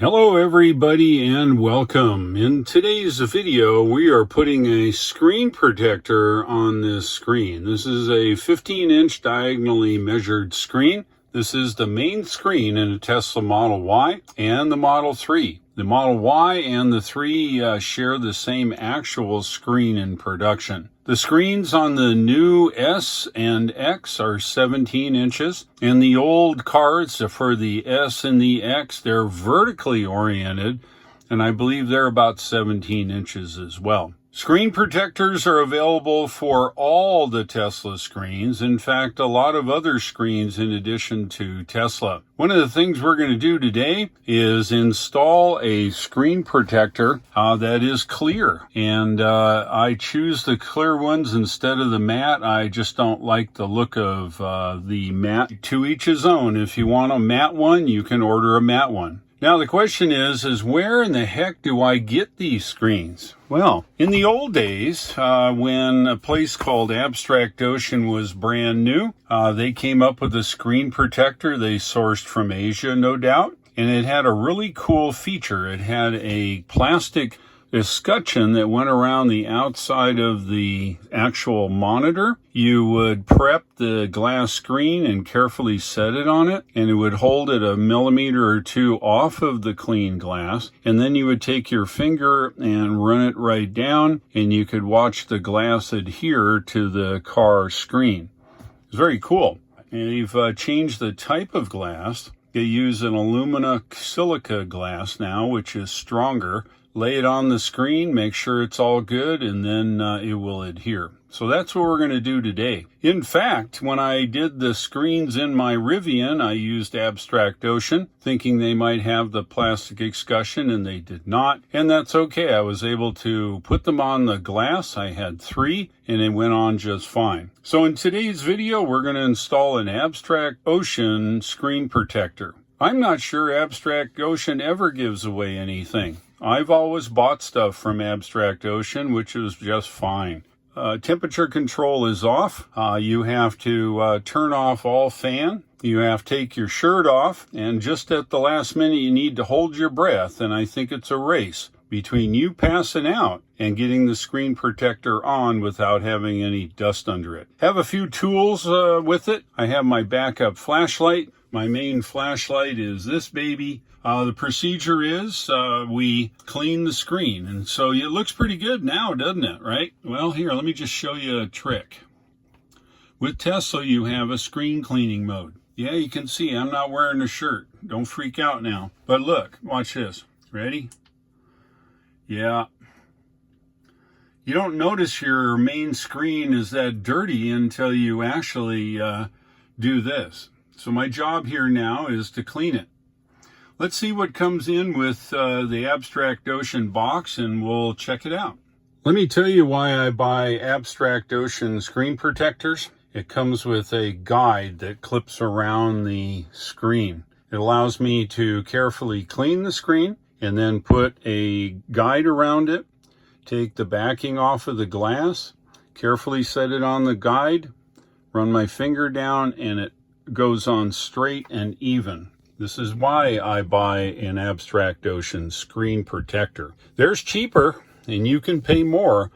Hello everybody and welcome. In today's video we are putting a screen protector on this screen. This is a 15-inch diagonally measured screen. This is the main screen in a Tesla Model Y and the Model 3. The Model Y and the 3 share the same actual screen in production. The screens on the new S and X are 17 inches, and the old cards for the S and the X, they're vertically oriented, and I believe they're about 17 inches as well. Screen protectors are available for all the Tesla screens. In fact, a lot of other screens in addition to Tesla. One of the things we're going to do today is install a screen protector that is clear. And I choose the clear ones instead of the matte. I just don't like the look of the matte. To each his own. If you want a matte one, you can order a matte one. Now the question is where in the heck do I get these screens? Well, in the old days, when a place called Abstract Ocean was brand new, they came up with a screen protector they sourced from Asia, no doubt. And it had a really cool feature. It had a plastic escutcheon that went around the outside of the actual monitor. You would prep the glass screen and carefully set it on it, and it would hold it a millimeter or two off of the clean glass, and then you would take your finger and run it right down, and you could watch the glass adhere to the car screen. It's very cool. And they've changed the type of glass. They use an alumina silica glass now, which is stronger. Lay it on the screen, make sure it's all good, and then it will adhere. So that's what we're going to do today. In fact, when I did the screens in my Rivian, I used Abstract Ocean, thinking they might have the plastic escutcheon, and they did not. And that's okay. I was able to put them on the glass. I had 3, and it went on just fine. So in today's video, we're going to install an Abstract Ocean screen protector. I'm not sure Abstract Ocean ever gives away anything. I've always bought stuff from Abstract Ocean, which is just fine. Temperature control is off. You have to turn off all fan. You have to take your shirt off. And just at the last minute, you need to hold your breath. And I think it's a race between you passing out and getting the screen protector on without having any dust under it. Have a few tools with it. I have my backup flashlight. My main flashlight is this baby. The procedure is we clean the screen. And so it looks pretty good now, doesn't it, right? Well, here, let me just show you a trick. With Tesla, you have a screen cleaning mode. Yeah, you can see I'm not wearing a shirt. Don't freak out now. But look, watch this. Ready? Yeah. You don't notice your main screen is that dirty until you actually do this. So my job here now is to clean it. Let's see what comes in with the Abstract Ocean box, and we'll check it out. Let me tell you why I buy Abstract Ocean screen protectors. It comes with a guide that clips around the screen. It allows me to carefully clean the screen and then put a guide around it, take the backing off of the glass, carefully set it on the guide, run my finger down, and it goes on straight and even. This is why I buy an Abstract Ocean screen protector. There's cheaper, and you can pay more,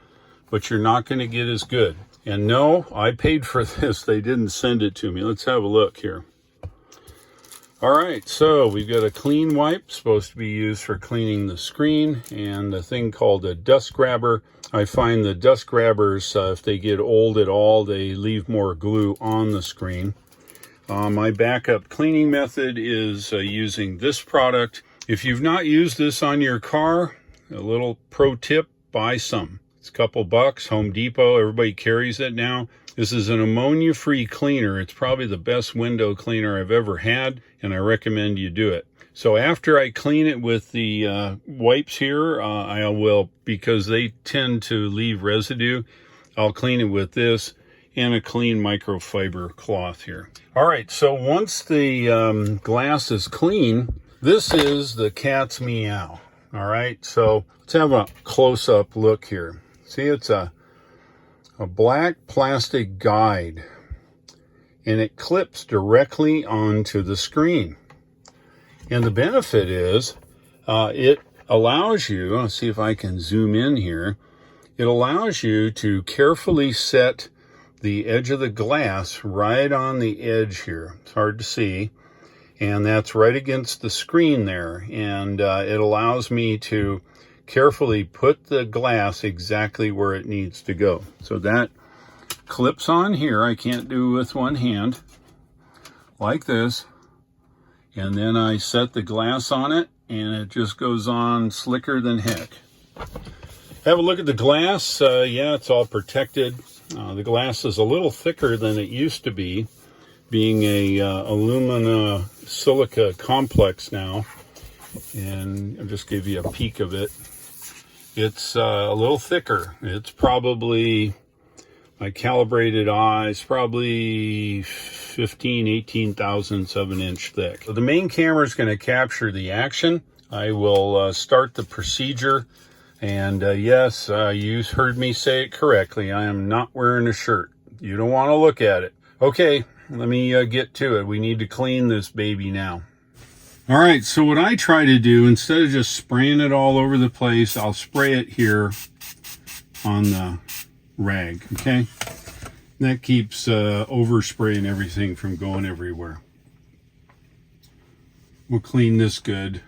but you're not going to get as good. And no, I paid for this. They didn't send it to me. Let's have a look here. All right, so we've got a clean wipe, supposed to be used for cleaning the screen, and a thing called a dust grabber. I find the dust grabbers, if they get old at all, they leave more glue on the screen. My backup cleaning method is using this product. If you've not used this on your car, a little pro tip, buy some. It's a couple bucks, Home Depot, everybody carries it now. This is an ammonia-free cleaner. It's probably the best window cleaner I've ever had, and I recommend you do it. So after I clean it with the wipes here, I will, because they tend to leave residue, I'll clean it with this and a clean microfiber cloth here. All right, so once the glass is clean, this is the cat's meow. All right, so let's have a close-up look here. See, it's a black plastic guide, and it clips directly onto the screen. And the benefit is It allows you, let's see if I can zoom in here, it allows you to carefully set the edge of the glass right on the edge here. It's hard to see, and that's right against the screen there, and it allows me to carefully put the glass exactly where it needs to go. So that clips on here. I can't do with one hand, like this, and then I set the glass on it, and it just goes on slicker than heck. Have a look at the glass. Yeah, it's all protected. The glass is a little thicker than it used to be, being a alumina silica complex now. And I'll just give you a peek of it. It's a little thicker. It's probably, my calibrated eye is probably 18 thousandths of an inch thick. So the main camera is going to capture the action. I will start the procedure. And yes, you heard me say it correctly. I am not wearing a shirt. You don't want to look at it. Okay, let me get to it. We need to clean this baby now. All right, so what I try to do, instead of just spraying it all over the place, I'll spray it here on the rag, okay? That keeps overspraying everything from going everywhere. We'll clean this good.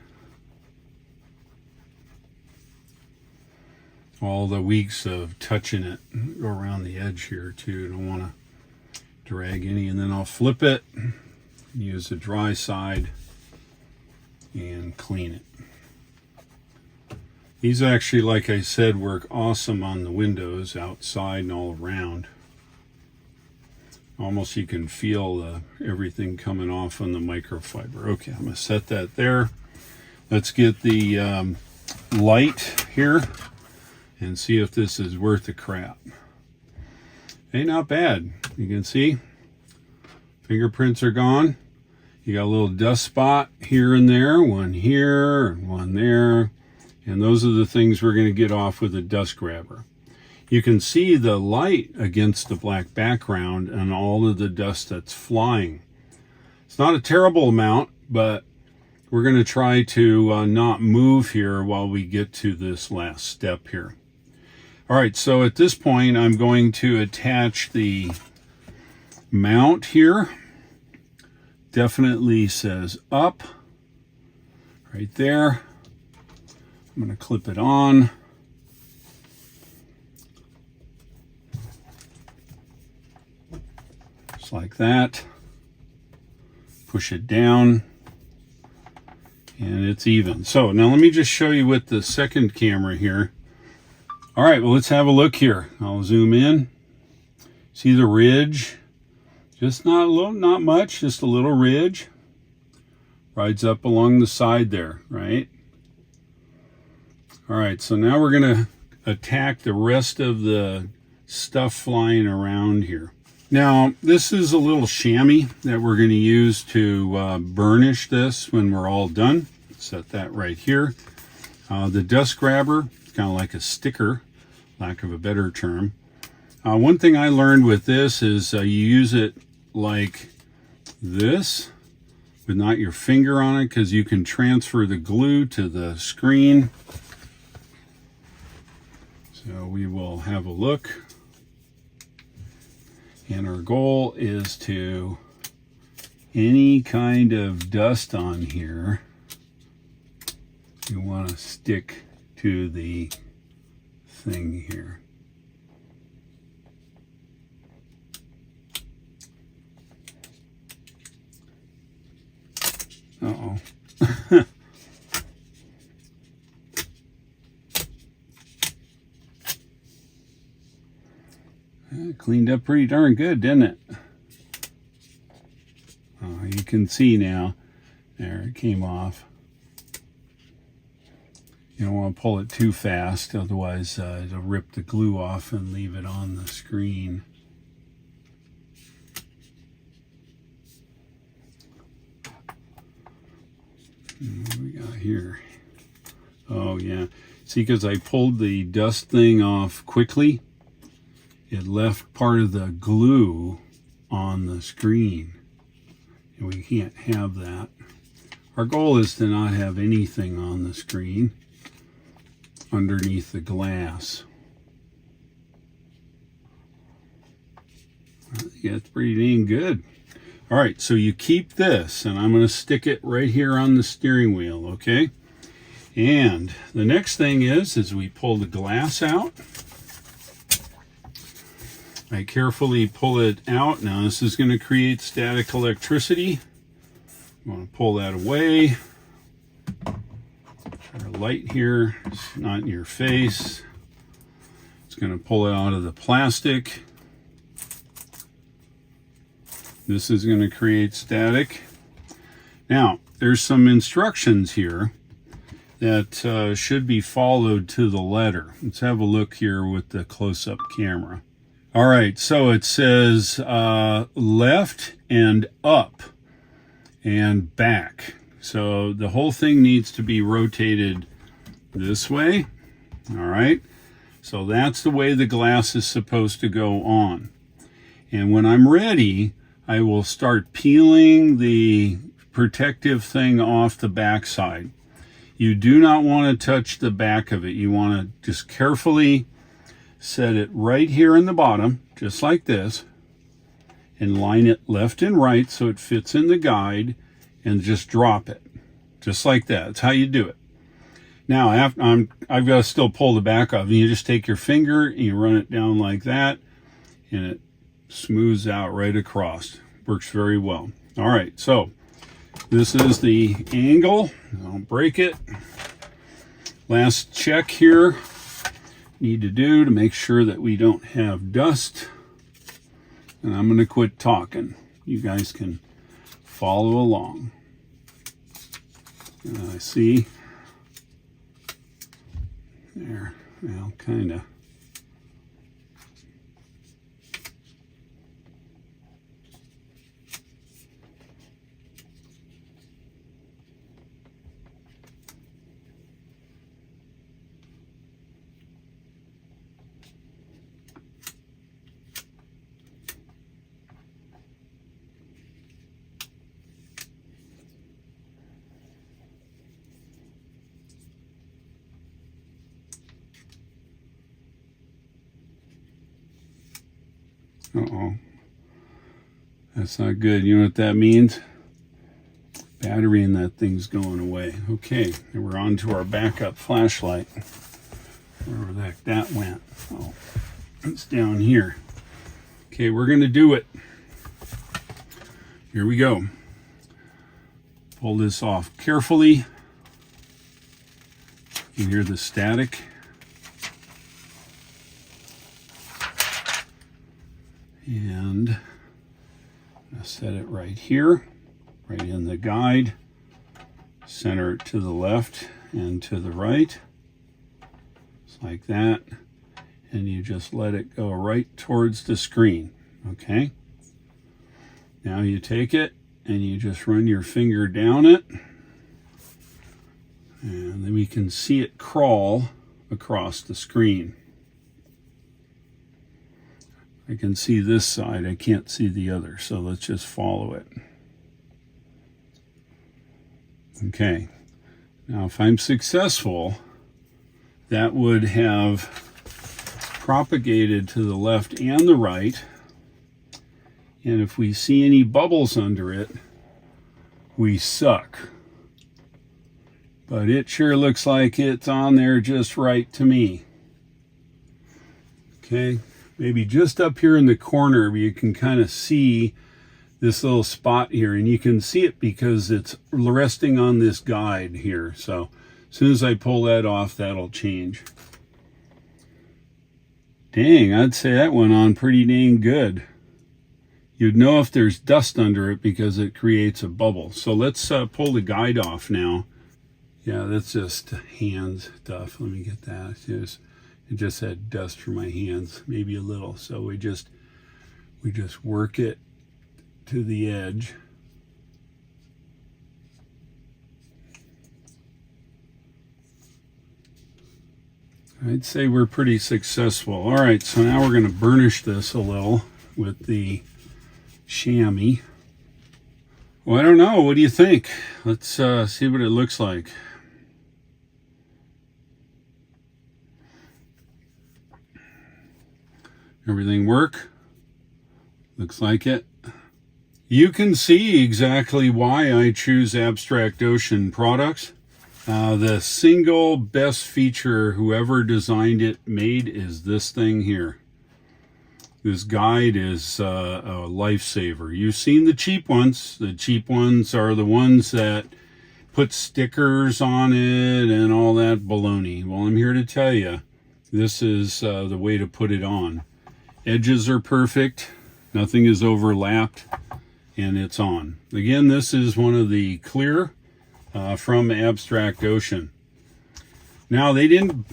All the weeks of touching it, go around the edge here too. Don't want to drag any. And then I'll flip it, use the dry side, and clean it. These actually, like I said, work awesome on the windows, outside and all around. Almost you can feel everything coming off on the microfiber. Okay, I'm going to set that there. Let's get the light here and see if this is worth the crap. Hey, not bad. You can see fingerprints are gone. You got a little dust spot here and there, one here and one there, and those are the things we're going to get off with a dust grabber. You can see the light against the black background and all of the dust that's flying. It's not a terrible amount, but we're going to try to not move here while we get to this last step here. All right, so at this point, I'm going to attach the mount here. Definitely says up right there. I'm going to clip it on. Just like that. Push it down. And it's even. So now let me just show you with the second camera here. All right, well, let's have a look here. I'll zoom in. See the ridge? Just not much, just a little ridge. Rides up along the side there, right? All right, so now we're gonna attack the rest of the stuff flying around here. Now, this is a little chamois that we're gonna use to burnish this when we're all done. Set that right here. The dust grabber, kind of like a sticker, lack of a better term. One thing I learned with this is you use it like this, with not your finger on it, because you can transfer the glue to the screen. So we will have a look. And our goal is to, any kind of dust on here, you want to stick to the thing here. Uh-oh. It cleaned up pretty darn good, didn't it? Oh, you can see now. There, it came off. You don't want to pull it too fast, otherwise it'll rip the glue off and leave it on the screen. What do we got here? Oh yeah, see, because I pulled the dust thing off quickly, it left part of the glue on the screen, and we can't have that. Our goal is to not have anything on the screen underneath the glass. Yeah, it's pretty dang good. All right, so you keep this, and I'm going to stick it right here on the steering wheel, okay? And the next thing is we pull the glass out. I carefully pull it out. Now this is going to create static electricity. You want to pull that away. Our light here, it's not in your face. It's going to pull it out of the plastic. This is going to create static. Now, there's some instructions here that should be followed to the letter. Let's have a look here with the close-up camera. All right, so it says left and up and back. So the whole thing needs to be rotated this way. All right, so that's the way the glass is supposed to go on. And when I'm ready, I will start peeling the protective thing off the back side. You do not want to touch the back of it. You want to just carefully set it right here in the bottom, just like this, and line it left and right so it fits in the guide, and just drop it, just like that. That's how you do it. Now, I've got to still pull the back off, and you just take your finger and you run it down like that, and it smooths out right across. Works very well. All right, so this is the angle. Don't break it. Last check here need to do to make sure that we don't have dust. And I'm going to quit talking. You guys can follow along. I see there. Well, kind of. Uh-oh. That's not good. You know what that means? Battery in that thing's going away. Okay, and we're on to our backup flashlight. Wherever the heck that went. Oh, it's down here. Okay, we're going to do it. Here we go. Pull this off carefully. You hear the static. And I'll set it right here, right in the guide. Center it to the left and to the right. Just like that. And you just let it go right towards the screen. Okay? Now you take it and you just run your finger down it. And then we can see it crawl across the screen. I can see this side, I can't see the other, so let's just follow it. Okay, now if I'm successful, that would have propagated to the left and the right, and if we see any bubbles under it, we suck. But it sure looks like it's on there just right to me. Okay. Maybe just up here in the corner where you can kind of see this little spot here, and you can see it because it's resting on this guide here. So as soon as I pull that off, that'll change. Dang, I'd say that went on pretty dang good. You'd know if there's dust under it because it creates a bubble. So let's pull the guide off now. Yeah, that's just hand stuff. Let me get that. It just had dust from my hands, maybe a little. So we just work it to the edge. I'd say we're pretty successful. All right, so now we're going to burnish this a little with the chamois. Well, I don't know. What do you think? Let's see what it looks like. Everything work? Looks like it. You can see exactly why I choose Abstract Ocean products. The single best feature whoever designed it made is this thing here. This guide is a lifesaver. You've seen the cheap ones. The cheap ones are the ones that put stickers on it and all that baloney. Well, I'm here to tell you, this is the way to put it on. Edges are perfect. Nothing is overlapped. And it's on. Again, this is one of the clear from Abstract Ocean. Now, they didn't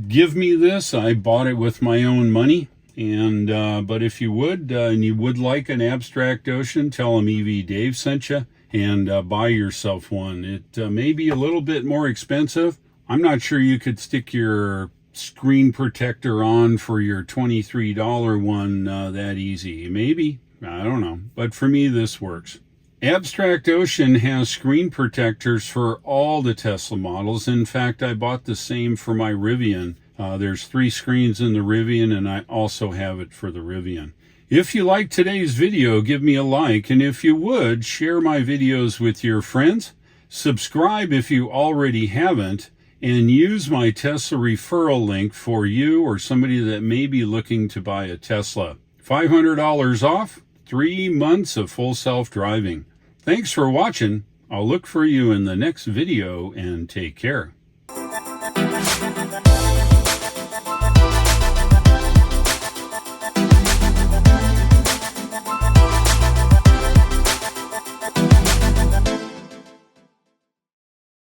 give me this. I bought it with my own money. And but if you would, and you would like an Abstract Ocean, tell them EV Dave sent you and buy yourself one. It may be a little bit more expensive. I'm not sure you could stick your screen protector on for your $23 one that easy. Maybe. I don't know, but for me this works. Abstract Ocean has screen protectors for all the Tesla models. In fact, I bought the same for my Rivian. There's 3 screens in the Rivian, and I also have it for the Rivian. If you like today's video, give me a like, and if you would, share my videos with your friends. Subscribe if you already haven't, and use my Tesla referral link for you or somebody that may be looking to buy a Tesla. $500 off. 3 months of full self-driving. Thanks for watching. I'll look for you in the next video and take care.